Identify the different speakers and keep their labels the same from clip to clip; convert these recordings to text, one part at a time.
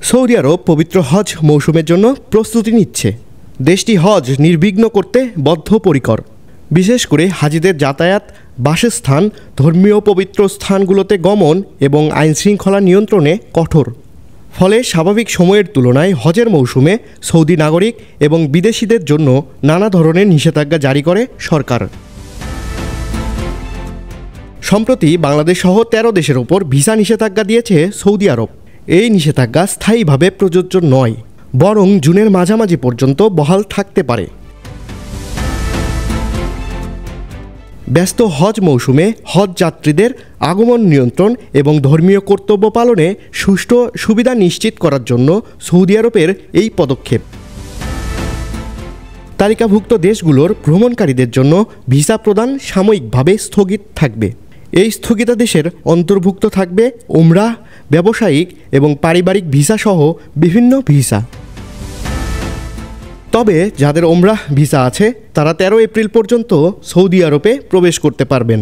Speaker 1: Saudi আরব পবিত্র হজ মৌসুমের জন্য প্রস্তুতি নিচ্ছে। দেশটি হজ নির্বিঘ্ন করতে বদ্ধপরিকর। বিশেষ করে হাজিদের যাতায়াত, বাসস্থান, ধর্মীয় পবিত্র স্থানগুলোতে গমন এবং আইনশৃঙ্খলা নিয়ন্ত্রণে কঠোর। ফলে স্বাভাবিক সময়ের তুলনায় হজের মৌসুমে সৌদি নাগরিক এবং বিদেশিদের জন্য নানা ধরনের নিষেধাজ্ঞা জারি করে সরকার। সম্প্রতি বাংলাদেশ সহ ১৩ দেশের ওপর ভিসা নিষেধাজ্ঞা দিয়েছে সৌদি আরব। এই নিষেধাজ্ঞা স্থায়ীভাবে প্রযোজ্য নয়, বরং জুনের মাঝামাঝি পর্যন্ত বহাল থাকতে পারে। ব্যস্ত হজ মৌসুমে হজ যাত্রীদের আগমন নিয়ন্ত্রণ এবং ধর্মীয় কর্তব্য পালনে সুষ্ঠু সুবিধা নিশ্চিত করার জন্য সৌদি আরবের এই পদক্ষেপ। তালিকাভুক্ত দেশগুলোর ভ্রমণকারীদের জন্য ভিসা প্রদান সাময়িকভাবে স্থগিত থাকবে। এই স্থগিতাদেশের অন্তর্ভুক্ত থাকবে উমরাহ, ব্যবসায়িক এবং পারিবারিক ভিসা সহ বিভিন্ন ভিসা। তবে যাদের উমরাহ ভিসা আছে তারা ১৩ এপ্রিল পর্যন্ত সৌদি আরবে প্রবেশ করতে পারবেন।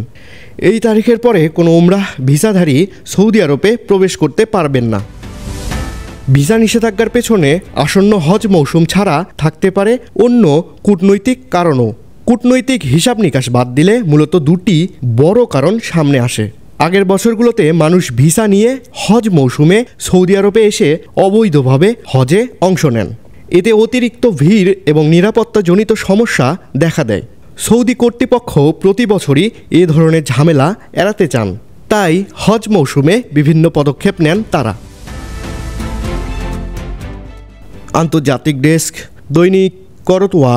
Speaker 1: এই তারিখের পরে কোনো উমরাহ ভিসাধারী সৌদি আরবে প্রবেশ করতে পারবেন না। ভিসা নিষেধাজ্ঞার পেছনে আসন্ন হজ মৌসুম ছাড়া থাকতে পারে অন্য কূটনৈতিক কারণও। কূটনৈতিক হিসাব নিকাশ বাদ দিলে মূলত দুটি বড় কারণ সামনে আসে। আগের বছরগুলোতে মানুষ ভিসা নিয়ে হজ মৌসুমে সৌদি আরবে এসে অবৈধভাবে হজে অংশ নেন। এতে অতিরিক্ত ভিড় এবং নিরাপত্তাজনিত সমস্যা দেখা দেয়। সৌদি কর্তৃপক্ষ প্রতি বছরই এ ধরনের ঝামেলা এড়াতে চান, তাই হজ মৌসুমে বিভিন্ন পদক্ষেপ নেন তারা। আন্তর্জাতিক ডেস্ক, দৈনিক করতোয়া।